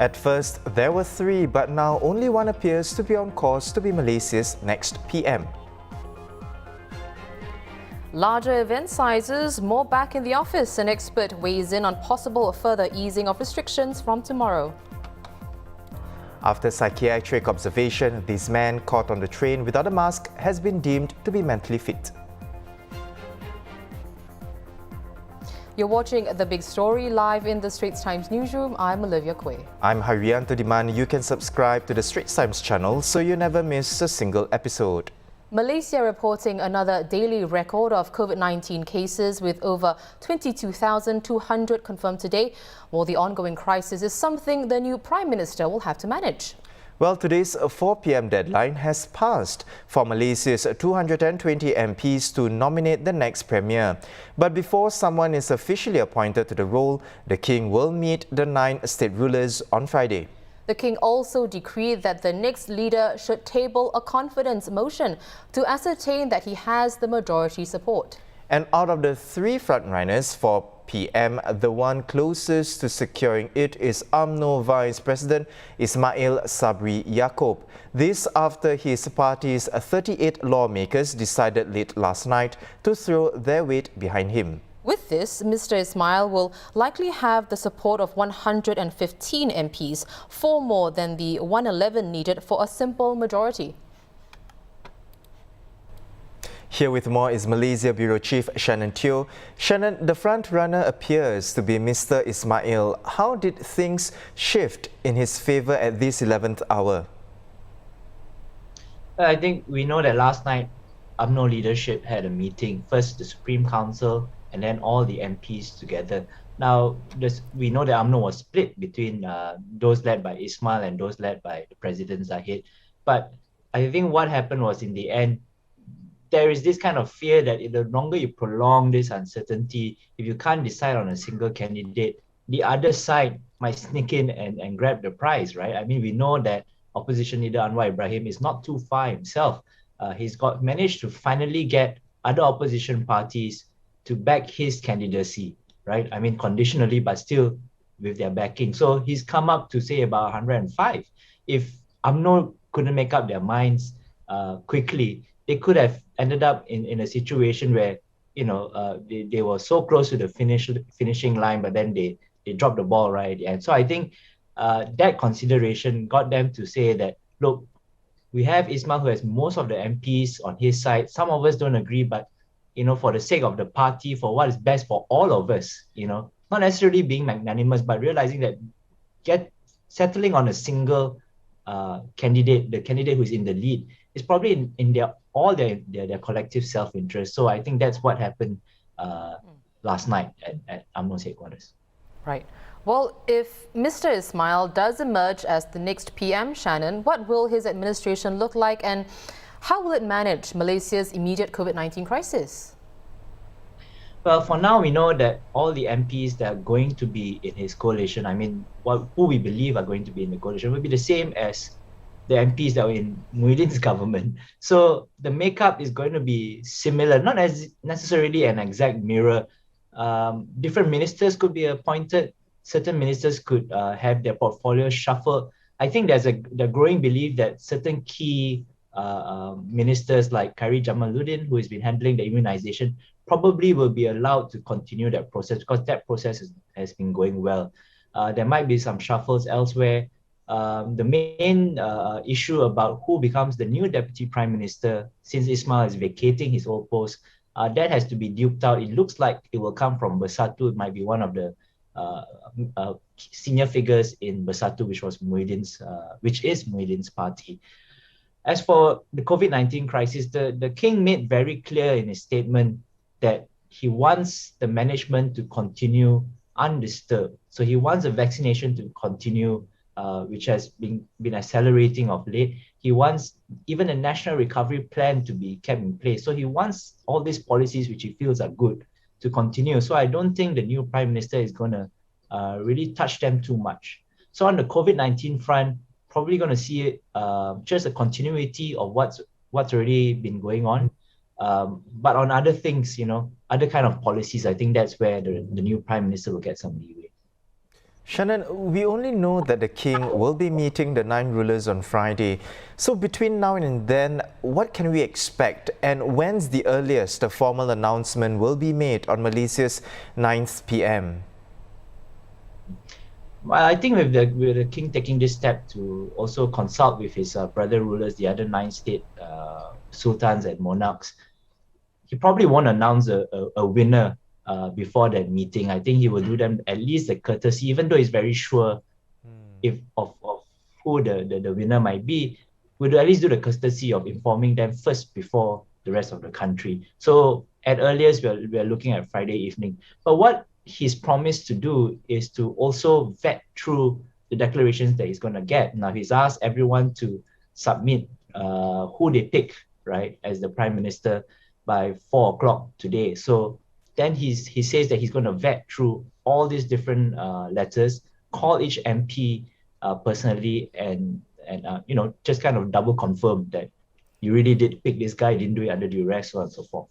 At first, there were three, but now only one appears to be on course to be Malaysia's next PM. Larger event sizes, more back in the office. An expert weighs in on possible further easing of restrictions from tomorrow. After psychiatric observation, this man caught on the train without a mask has been deemed to be mentally fit. You're watching The Big Story live in the Straits Times newsroom. I'm Olivia Quay. I'm Haryanto Diman. You can subscribe to the Straits Times channel so you never miss a single episode. Malaysia reporting another daily record of COVID-19 cases with over 22,200 confirmed today. Well, the ongoing crisis is something the new Prime Minister will have to manage. Well, today's 4 p.m. deadline has passed for Malaysia's 220 MPs to nominate the next Premier. But before someone is officially appointed to the role, the King will meet the 9 state rulers on Friday. The King also decreed that the next leader should table a confidence motion to ascertain that he has the majority support. And out of the 3 frontrunners for PM, the one closest to securing it is UNMO Vice President Ismail Sabri Yaakob. This after his party's 38 lawmakers decided late last night to throw their weight behind him. With this, Mr. Ismail will likely have the support of 115 MPs, 4 more than the 111 needed for a simple majority. Here with more is Malaysia Bureau Chief Shannon Teo. Shannon, the front-runner appears to be Mr. Ismail. How did things shift in his favour at this 11th hour? I think we know that last night UMNO leadership had a meeting. First the Supreme Council and then all the MPs together. Now, we know that UMNO was split between those led by Ismail and those led by the President Zahid. But I think what happened was, in the end, there is this kind of fear that the longer you prolong this uncertainty, if you can't decide on a single candidate, the other side might sneak in and grab the prize, right? I mean, we know that opposition leader Anwar Ibrahim is not too far himself. He's managed to finally get other opposition parties to back his candidacy, right? I mean, conditionally, but still with their backing. So he's come up to say about 105. If UMNO couldn't make up their minds quickly, they could have ended up in a situation where, you know, they were so close to the finishing line, but then they dropped the ball right at the end. So I think that consideration got them to say that, look, we have Ismail who has most of the MPs on his side. Some of us don't agree, but, you know, for the sake of the party, for what is best for all of us, you know, not necessarily being magnanimous, but realizing that settling on a single candidate, the candidate who's in the lead, is probably in their collective self-interest. So I think that's what happened last night at UMNO's headquarters. Right. Well, if Mr. Ismail does emerge as the next PM, Shannon, what will his administration look like, and how will it manage Malaysia's immediate COVID-19 crisis? Well, for now, we know that all the MPs that are going to be in his coalition, I mean, who we believe are going to be in the coalition, will be the same as the MPs that were in Muhyiddin's government. So the makeup is going to be similar, not as necessarily an exact mirror. Different ministers could be appointed. Certain ministers could have their portfolio shuffled. I think there's the growing belief that certain key ministers like Khairi Jamaluddin, who has been handling the immunization, probably will be allowed to continue that process, because that process has been going well. There might be some shuffles elsewhere. The main issue about who becomes the new Deputy Prime Minister, since Ismail is vacating his old post, that has to be duped out. It looks like it will come from Bersatu. It might be one of the senior figures in Bersatu, which is Muhyiddin's party. As for the COVID-19 crisis, the King made very clear in his statement that he wants the management to continue undisturbed. So he wants the vaccination to continue, which has been accelerating of late. He wants even a national recovery plan to be kept in place. So he wants all these policies which he feels are good to continue. So I don't think the new Prime Minister is going to really touch them too much. So on the COVID-19 front, probably going to see just a continuity of what's already been going on. But on other things, you know, other kind of policies, I think that's where the new Prime Minister will get some leeway. Shannon, we only know that the king will be meeting the 9 rulers on Friday. So between now and then, what can we expect? And when's the earliest a formal announcement will be made on Malaysia's 9th PM? Well, I think with the king taking this step to also consult with his brother rulers, the other 9 state sultans and monarchs, he probably won't announce a winner before that meeting. I think he will do them at least a courtesy, even though he's very sure of who the winner might be, would at least do the courtesy of informing them first before the rest of the country. So at earliest, we're looking at Friday evening. But what he's promised to do is to also vet through the declarations that he's going to get. Now, he's asked everyone to submit who they pick, right, as the prime minister by 4 o'clock today. So then he says that he's going to vet through all these different letters, call each MP personally, and just kind of double confirm that you really did pick this guy, didn't do it under duress, so on and so forth.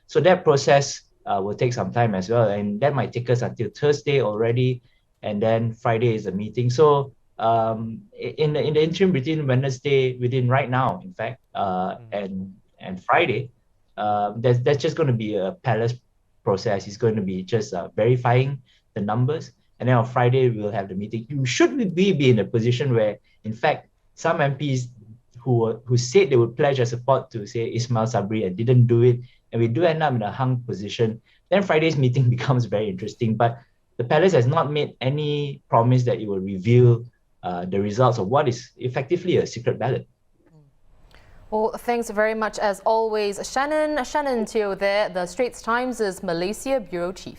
So that process will take some time as well, and that might take us until Thursday already, and then Friday is a meeting. So in the interim between Wednesday, within right now, in fact, and Friday, that's just going to be a palace process. It's going to be just verifying the numbers, and then on Friday we'll have the meeting. Should we be in a position where, in fact, some MPs who said they would pledge their support to, say, Ismail Sabri and didn't do it, and we do end up in a hung position, then Friday's meeting becomes very interesting. But the palace has not made any promise that it will reveal the results of what is effectively a secret ballot. Well, thanks very much as always, Shannon. Shannon Teo there, the Straits Times' Malaysia Bureau Chief.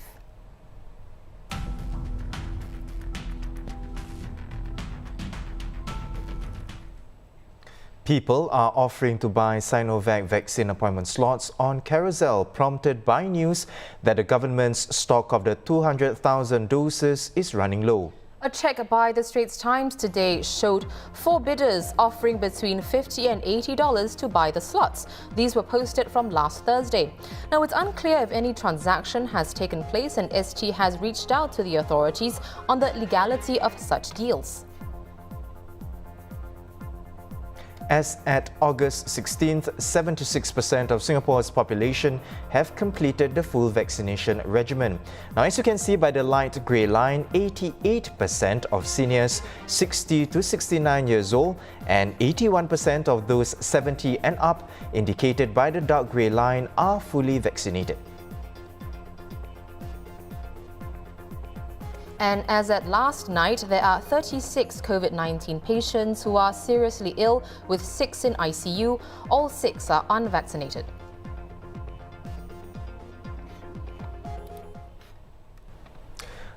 People are offering to buy Sinovac vaccine appointment slots on Carousel, prompted by news that the government's stock of the 200,000 doses is running low. A check by the Straits Times today showed 4 bidders offering between $50 and $80 to buy the slots. These were posted from last Thursday. Now, it's unclear if any transaction has taken place, and ST has reached out to the authorities on the legality of such deals. As at August 16th, 76% of Singapore's population have completed the full vaccination regimen. Now, as you can see by the light grey line, 88% of seniors 60 to 69 years old and 81% of those 70 and up, indicated by the dark grey line, are fully vaccinated. And as at last night, there are 36 COVID-19 patients who are seriously ill, with 6 in ICU. All 6 are unvaccinated.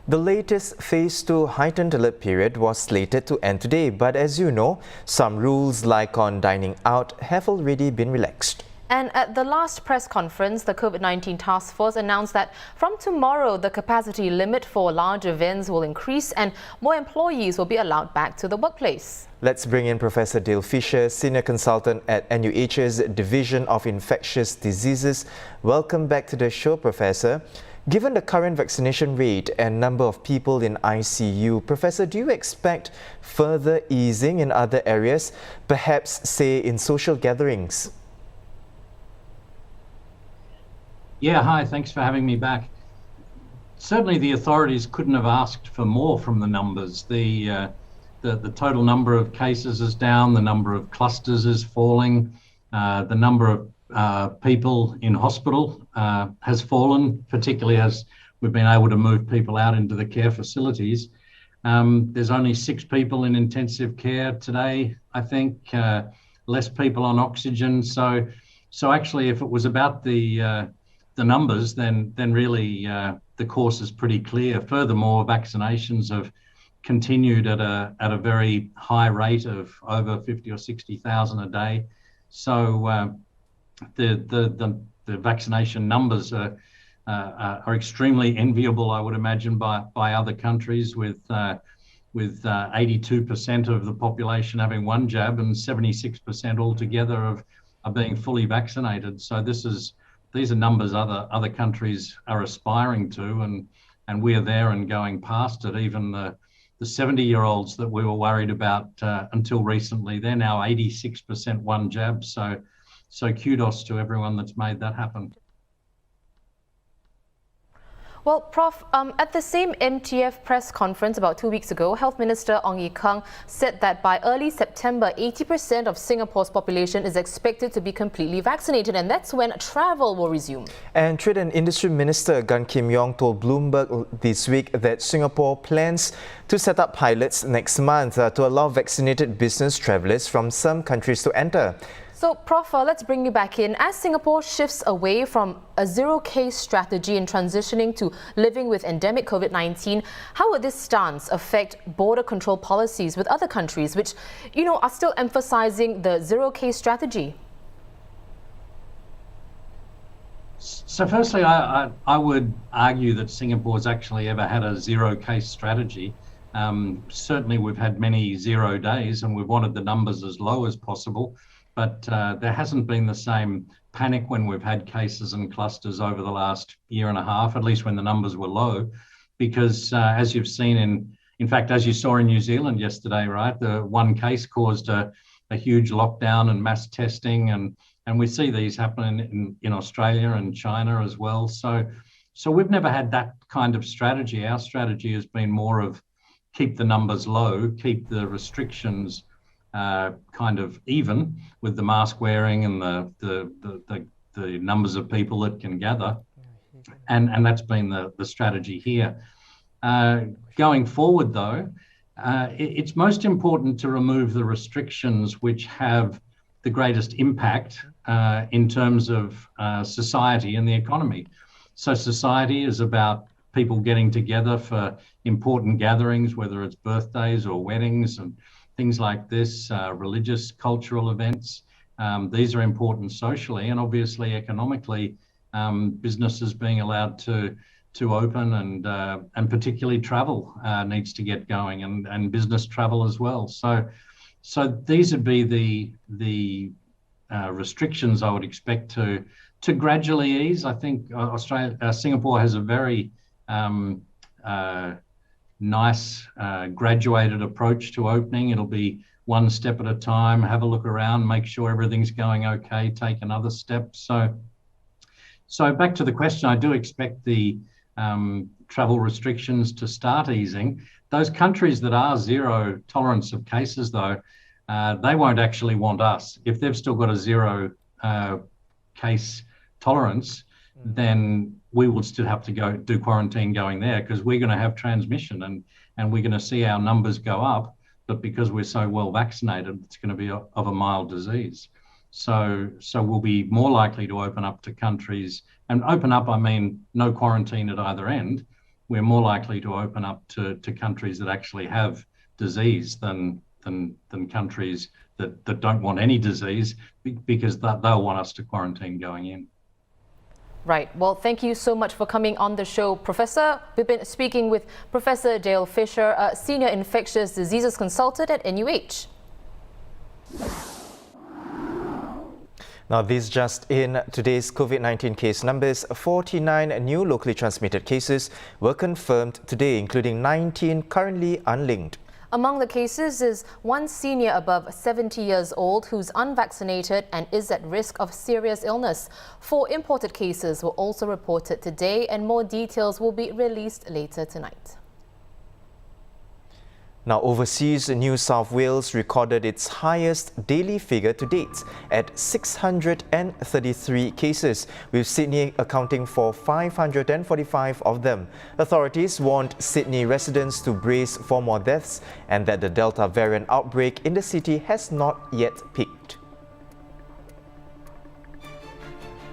The latest Phase 2 heightened alert period was slated to end today, but as you know, some rules like on dining out have already been relaxed. And at the last press conference, the COVID-19 task force announced that from tomorrow, the capacity limit for large events will increase and more employees will be allowed back to the workplace. Let's bring in Professor Dale Fisher, Senior Consultant at NUH's Division of Infectious Diseases. Welcome back to the show, Professor. Given the current vaccination rate and number of people in ICU, Professor, do you expect further easing in other areas, perhaps, say, in social gatherings? Yeah, hi, thanks for having me back. Certainly the authorities couldn't have asked for more from the numbers. The total number of cases is down, the number of clusters is falling, the number of people in hospital has fallen, particularly as we've been able to move people out into the care facilities. There's only 6 people in intensive care today, I think, less people on oxygen. So actually, if it was about the numbers, then really the course is pretty clear. Furthermore, vaccinations have continued at a very high rate of over 50 or 60,000 a day. So the vaccination numbers are extremely enviable, I would imagine, by other countries, with 82% of the population having 1 jab and 76% altogether are being fully vaccinated. So these are numbers other countries are aspiring to, and we're there and going past it. Even the 70-year-olds that we were worried about until recently. They're now 86% one jab. So kudos to everyone that's made that happen. Well, Prof, at the same MTF press conference about 2 weeks ago, Health Minister Ong Ye Kung said that by early September, 80% of Singapore's population is expected to be completely vaccinated, and that's when travel will resume. And Trade and Industry Minister Gan Kim Yong told Bloomberg this week that Singapore plans to set up pilots next month to allow vaccinated business travellers from some countries to enter. So, Prof, let's bring you back in. As Singapore shifts away from a zero-case strategy and transitioning to living with endemic COVID-19, how would this stance affect border control policies with other countries which, are still emphasizing the zero-case strategy? So firstly, I would argue that Singapore's actually ever had a zero-case strategy. Certainly, we've had many 0 days and we've wanted the numbers as low as possible. But there hasn't been the same panic when we've had cases and clusters over the last year and a half, at least when the numbers were low, because as you've seen in fact, as you saw in New Zealand yesterday, right, the one case caused a huge lockdown and mass testing, and we see these happen in Australia and China as well. So we've never had that kind of strategy. Our strategy has been more of keep the numbers low, keep the restrictions kind of even with the mask wearing and the numbers of people that can gather, and that's been the strategy here. Going forward, though, it's most important to remove the restrictions which have the greatest impact in terms of society and the economy. So society is about people getting together for important gatherings, whether it's birthdays or weddings and things like this, religious, cultural events. These are important socially, and obviously economically, businesses being allowed to open, and particularly travel needs to get going, and business travel as well. So these would be the restrictions I would expect to gradually ease. I think Singapore has a very nice graduated approach to opening. It'll be one step at a time, have a look around, make sure everything's going okay, take another step. So back to the question, I do expect the travel restrictions to start easing. Those countries that are zero tolerance of cases, though, they won't actually want us. If they've still got a zero case tolerance, then we will still have to go do quarantine going there, because we're going to have transmission and we're going to see our numbers go up. But because we're so well vaccinated, it's going to be of a mild disease. So we'll be more likely to open up to countries, and open up, I mean, no quarantine at either end. We're more likely to open up to countries that actually have disease than countries that don't want any disease, because they'll want us to quarantine going in. Right. Well, thank you so much for coming on the show, Professor. We've been speaking with Professor Dale Fisher, a Senior Infectious Diseases Consultant at NUH. Now, this just in, today's COVID-19 case numbers: 49 new locally transmitted cases were confirmed today, including 19 currently unlinked. Among the cases is one senior above 70 years old who's unvaccinated and is at risk of serious illness. 4 imported cases were also reported today, and more details will be released later tonight. Now, overseas, New South Wales recorded its highest daily figure to date at 633 cases, with Sydney accounting for 545 of them. Authorities warned Sydney residents to brace for more deaths, and that the Delta variant outbreak in the city has not yet peaked.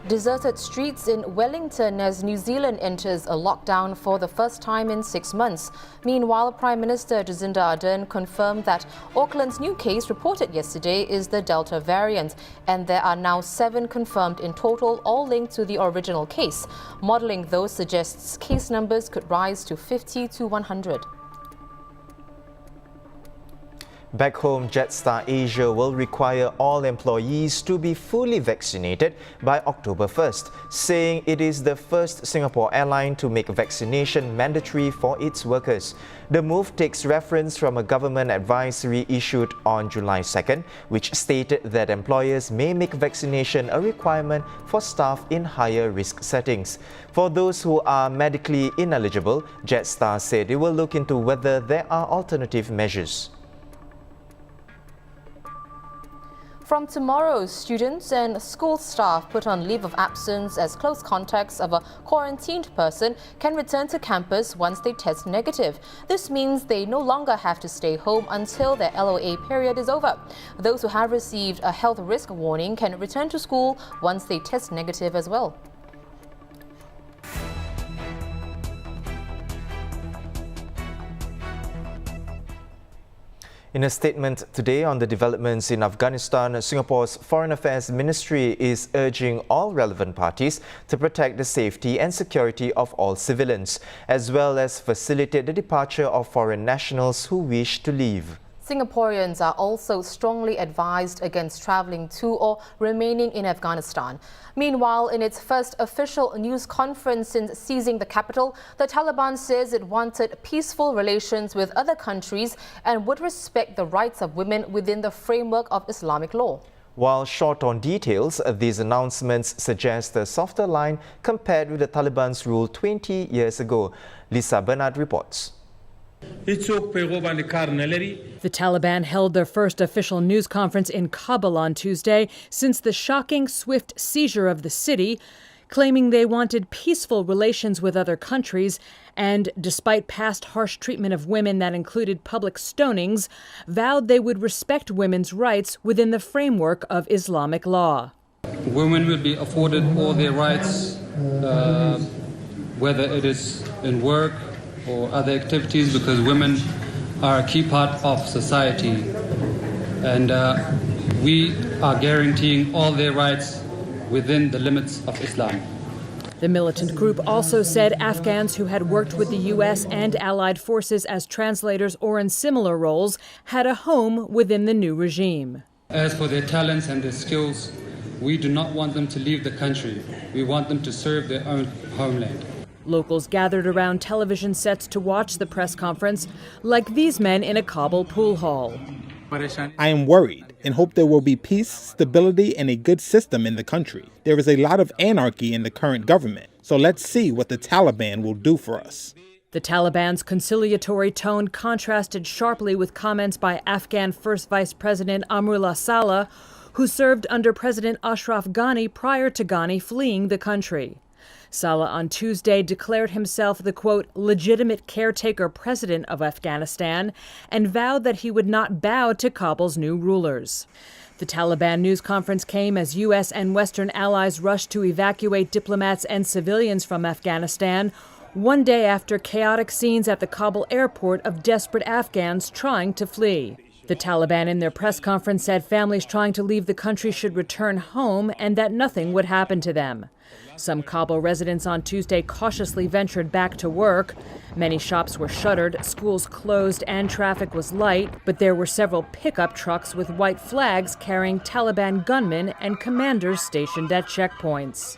Deserted streets in Wellington as New Zealand enters a lockdown for the first time in 6 months. Meanwhile, Prime Minister Jacinda Ardern confirmed that Auckland's new case reported yesterday is the Delta variant, and there are now 7 confirmed in total, all linked to the original case. Modelling those suggests case numbers could rise to 50 to 100. Back home, Jetstar Asia will require all employees to be fully vaccinated by October 1st, saying it is the first Singapore airline to make vaccination mandatory for its workers. The move takes reference from a government advisory issued on July 2nd, which stated that employers may make vaccination a requirement for staff in higher risk settings. For those who are medically ineligible, Jetstar said it will look into whether there are alternative measures. From tomorrow, students and school staff put on leave of absence as close contacts of a quarantined person can return to campus once they test negative. This means they no longer have to stay home until their LOA period is over. Those who have received a health risk warning can return to school once they test negative as well. In a statement today on the developments in Afghanistan, Singapore's Foreign Affairs Ministry is urging all relevant parties to protect the safety and security of all civilians, as well as facilitate the departure of foreign nationals who wish to leave. Singaporeans are also strongly advised against travelling to or remaining in Afghanistan. Meanwhile, in its first official news conference since seizing the capital, the Taliban says it wanted peaceful relations with other countries and would respect the rights of women within the framework of Islamic law. While short on details, these announcements suggest a softer line compared with the Taliban's rule 20 years ago. Lisa Bernard reports. The Taliban held their first official news conference in Kabul on Tuesday since the shocking, swift seizure of the city, claiming they wanted peaceful relations with other countries and, despite past harsh treatment of women that included public stonings, vowed they would respect women's rights within the framework of Islamic law. Women will be afforded all their rights, whether it is in work or other activities, because women are a key part of society, and we are guaranteeing all their rights within the limits of Islam. The militant group also said Afghans who had worked with the U.S. and allied forces as translators or in similar roles had a home within the new regime. As for their talents and their skills, we do not want them to leave the country. We want them to serve their own homeland. Locals gathered around television sets to watch the press conference, like these men in a Kabul pool hall. I am worried and hope there will be peace, stability, and a good system in the country. There is a lot of anarchy in the current government, so let's see what the Taliban will do for us. The Taliban's conciliatory tone contrasted sharply with comments by Afghan First Vice President Amrullah Saleh, who served under President Ashraf Ghani prior to Ghani fleeing the country. Saleh on Tuesday declared himself the, quote, legitimate caretaker president of Afghanistan and vowed that he would not bow to Kabul's new rulers. The Taliban news conference came as U.S. and Western allies rushed to evacuate diplomats and civilians from Afghanistan, one day after chaotic scenes at the Kabul airport of desperate Afghans trying to flee. The Taliban in their press conference said families trying to leave the country should return home and that nothing would happen to them. Some Kabul residents on Tuesday cautiously ventured back to work. Many shops were shuttered, schools closed, and traffic was light, but there were several pickup trucks with white flags carrying Taliban gunmen and commanders stationed at checkpoints.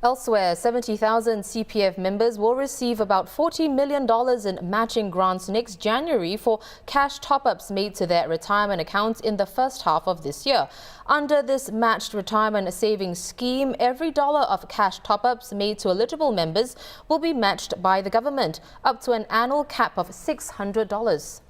Elsewhere, 70,000 CPF members will receive about $40 million in matching grants next January for cash top-ups made to their retirement accounts in the first half of this year. Under this matched retirement savings scheme, every dollar of cash top-ups made to eligible members will be matched by the government, up to an annual cap of $600.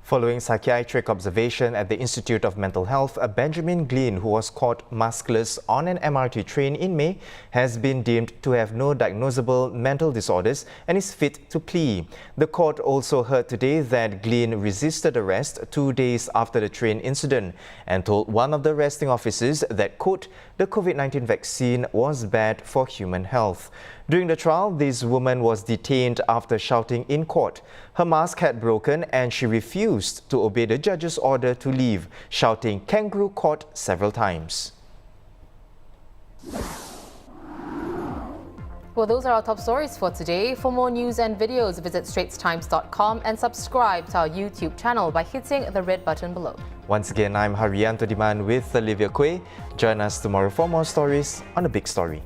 Following psychiatric observation at the Institute of Mental Health, Benjamin Glynn, who was caught maskless on an MRT train in May, has been deemed to have no diagnosable mental disorders and is fit to plea. The court also heard today that Glynn resisted arrest 2 days after the train incident and told one of the arresting officers that, quote, the COVID-19 vaccine was bad for human health. During the trial, this woman was detained after shouting in court. Her mask had broken and she refused to obey the judge's order to leave, shouting "kangaroo court" several times. Well, those are our top stories for today. For more news and videos, visit straitstimes.com and subscribe to our YouTube channel by hitting the red button below. Once again, I'm Haryanto Diman with Olivia Quay. Join us tomorrow for more stories on The Big Story.